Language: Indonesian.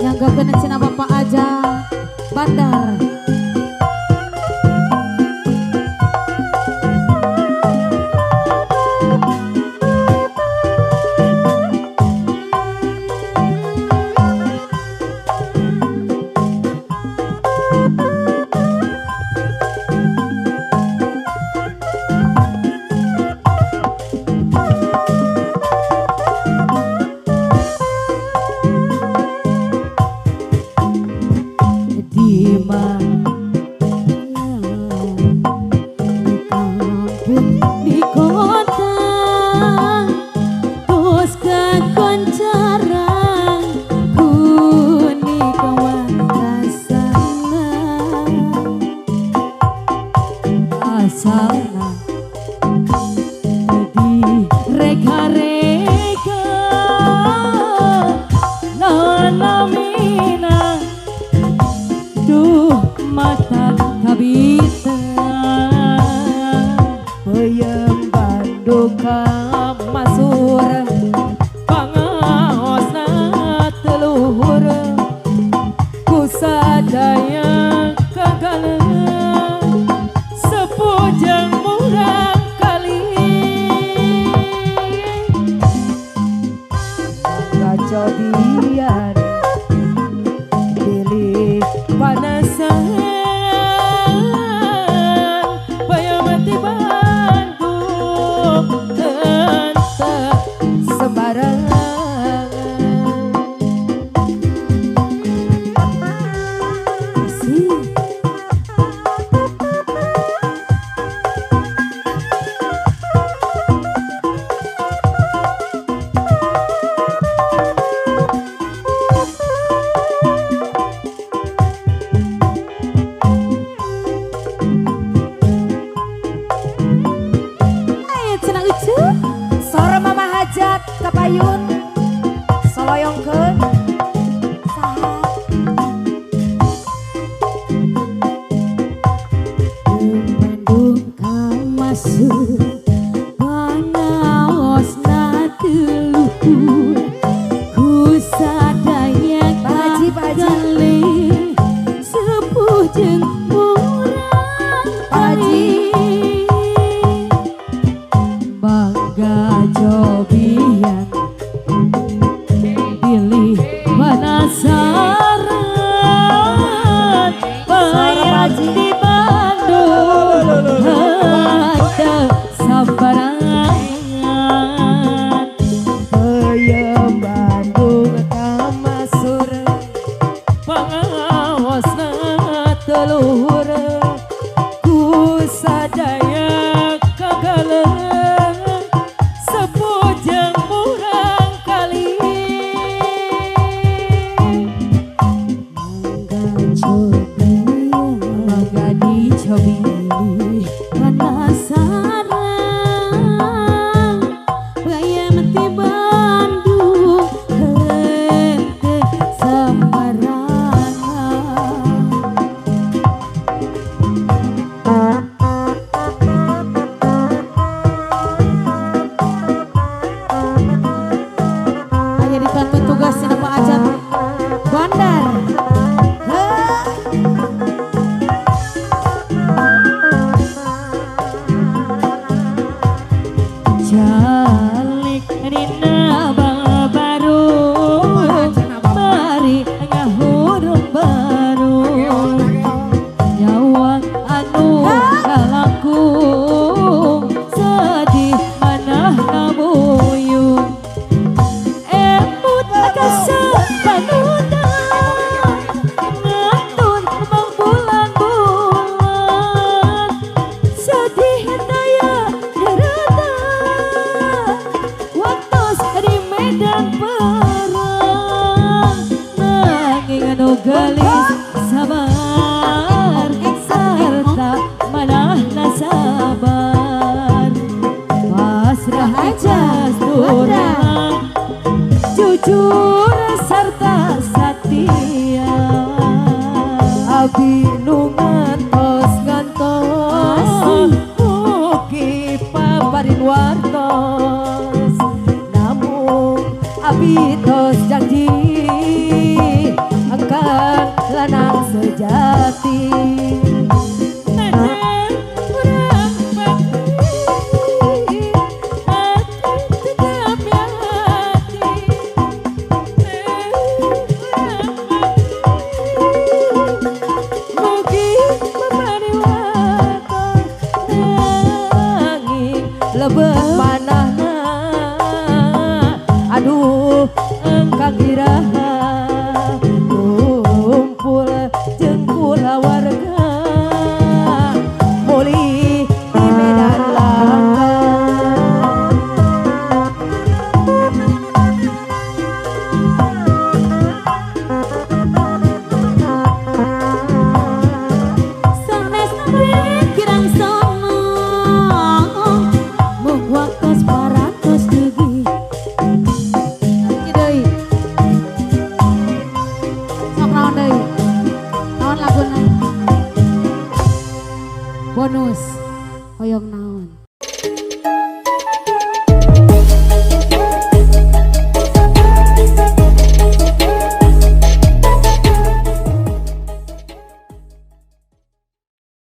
Yang gak kena cina bapak aja Bandar. Di kota terus kekoncaran kuni kawan sana asana di reka-reka lalamina duh mata kabita Bayang Banduka masur pangaosna teluhur ku sadaya kagaleun sepujang murang kali kacobian pilih panasan bayang mati Sora mama hajat kapayun soloyongkeun saha Bandung kamasur panaosna teluhur ku sadaya kagalih sepuh jeung murang Haji bangga jobian pilih penasaran bayang di Bandung ada sabaran bayang Bandung kamasur pangaosna teluhur ku sadaya kagaleun sepujang murang kali mangga dicobi penasaran bayang mati Bandung henteu sambaran hanya dibantu tugasnya Pak Ajat Bandar. Jalik dina baru mari ngahurung baru nyawa anu kalangkung sedih manah nabuyung emut kasapanudan ngatun emang bulan-bulan sedih daya derita waktos di medan perang nanging anu gelis sabar serta manahna sabar pasrah aja turang jujur serta setia abi nu ngantos mugi paparin wartos namun abi tos janji akan lanang sejati. Lebih manahna aduh engkang iraha kumpul jeung kulawarga muli di medan langka. Sanes kirang sono waktos paratos deui deui sok naon deui naon laguna bonus hoyongna